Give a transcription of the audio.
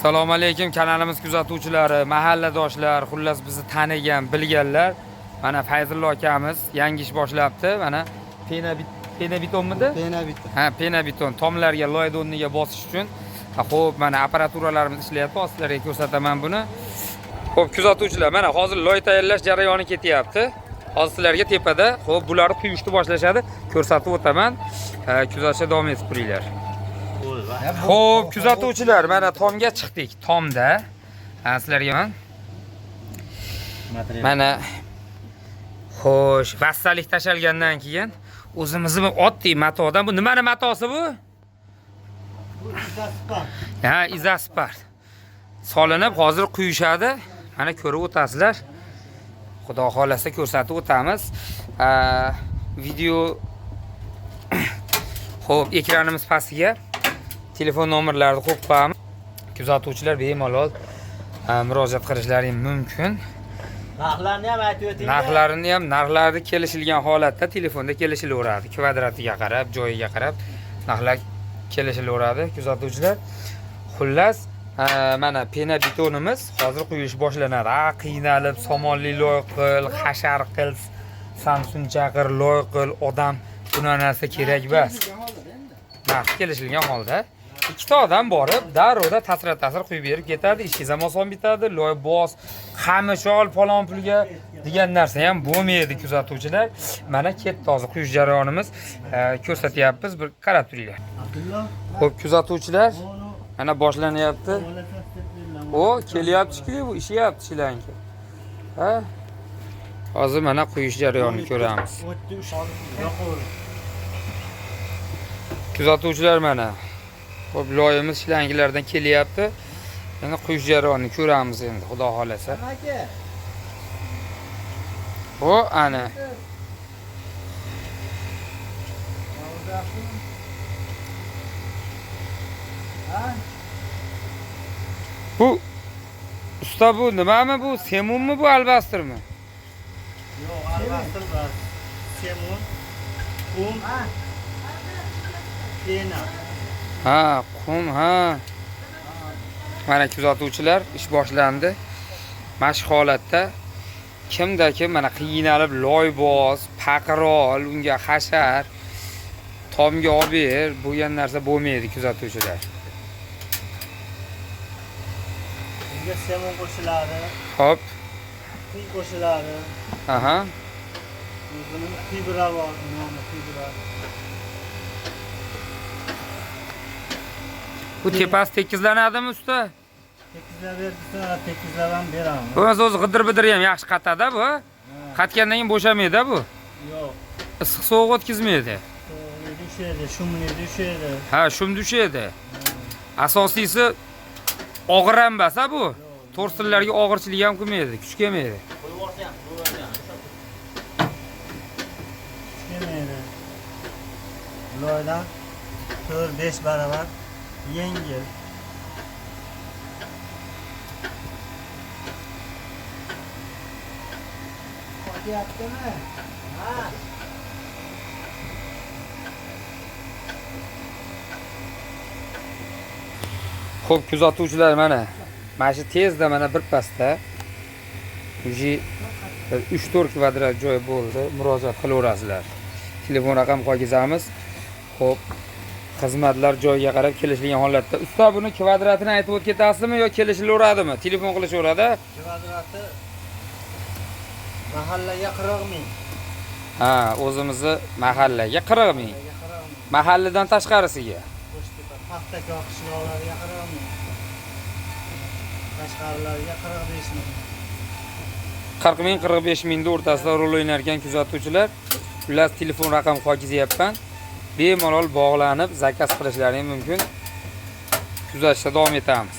Assalomu alaykum kanalimiz kuzatuvchilari, mahalladoshlar, xullas bizni tanigan, bilganlar. Mana Fayzullo akamiz yangi ish boshlabdi. Mana pena betonmidi? Pena beton. Ha, pena beton tomlarga, loyda o'rniga bosish uchun. Xo'p, mana apparaturlarimiz ishlayapti. Sizlarga ko'rsataman buni. Xo'p, kuzatuvchilar, mana hozir loy tayyorlash jarayoni ketyapti. Hozir sizlarga tepada, xo'p, bularni quyishni boshlashadi. Ko'rsatib o'taman. Kuzatishda davom etib turinglar. Xo'p, kuzatuvchilar, mana tomga chiqdik. Tomda sizlarga mana xo'sh, vassalik tashalgandan keyin o'zimizni oddiy matodan, bu nimani matosi bu? Bu izospart. Ha, izospart. Solinib hozir quyishadi. Mana ko'rib o'tasizlar. Xudo xolasa ko'rsatib o'tamiz. Video xo'p, ekranimiz pastiga telefon nomerlarini qo'yib qo'yamiz. Kuzatuvchilar bemalol murojaat qilishlaring mumkin. Narxlarni ham aytib o'ting. Narxlarni kelishilgan holatda telefonda kelishilaveradi. Kvadratiga qarab, joyiga qarab narxlar kelishilaveradi kuzatuvchilar. Xullas, mana pena betonimiz hozir quyish boshlanadi. Qiynalib, somonli loy qil, hashar qil, Samsung chaqir, loy qil, odam buna narsa kerak emas. Narx kelishilgan holda ikkita odam borib, darro'da tasir quyib berib ketadi, ishingiz ham oson bitadi. Loy bos, qamish ol, falon pulga degan narsa ham bo'lmaydi kuzatuvchilar. Mana ketdi hozir quyish jarayonimiz. Ko'rsatyapmiz, bir qarab turinglar. Xo'p, kuzatuvchilar, mana boshlanyapti. O, kelyapti-ku, bu ishyapti shilanki. Ha? Hozir mana quyish jarayonini ko'ramiz. Kuzatuvchilar, mana xo'p, loyimiz shilangilardan kelyapti. Endi quyish jarayonini ko'ramiz endi, xudo xolasa. O, ana. Bu usta, bu nimami bu? Semunmi bu, albastirmi? Yo'q, albastir bor. Semun, qum, pena. Ha, qum, ha. Mana kuzatuvchilar, ish boshlandi. Mashq holatda kimda kim mana qiynalib loybos, paqirol, unga hashar, tomga olib ber, bo'lgan narsa bo'lmaydi kuzatuvchilar. Unga semun qo'shiladi. Hop. Qum qo'shiladi. Aha. O'zining fibra bor, nomi fibra. Bu tepasi tekizlanadimi usta? Tekizlab bersa, tekizlab ham beraman. Bu o'zi g'idir-bidir ham yaxshi qatada bu. Qatgandan keyin bo'shamaydi bu. Yo'q. Issiq sovuq o'tkazmaydi. Dushaydi, shumni dushaydi. Ha, shum dushaydi. Asosiysi og'ir bu. To'rsillarga og'irchilik ham qilmaydi, kuch kelmaydi. Kelmaydi. Loydan 4-5 barobar yengil. Qo'yaptimi? Ha. Xo'p, kuzatuvchilar, mana shu tezda mana bir pasda uji 3-4 kvadrat joy bo'ldi. Murojaat qilaverasizlar. Telefon raqam qo'yganmiz. Xo'p, xizmatlar joyiga qarab kelishilgan holatda. Usta, buni kvadratini aytib o'tib ketasizmi yo kelishilaveradimi? Telefon qilishaveradi. Kvadrati mahallaga 40 ming. Ha, o'zimizni mahallaga 40 ming. Mahalladan tashqarisiga. Paxtakor qishloqlarga 40 ming. Tashqarilarga 45 ming. 40 ming 45 mingning o'rtasida rol o'ynar ekan kuzatuvchilar. Xullas, telefon raqam qo'yib bemalol bog'lanib zakaz qilishlaring mumkin. Kuzatishda davom etamiz.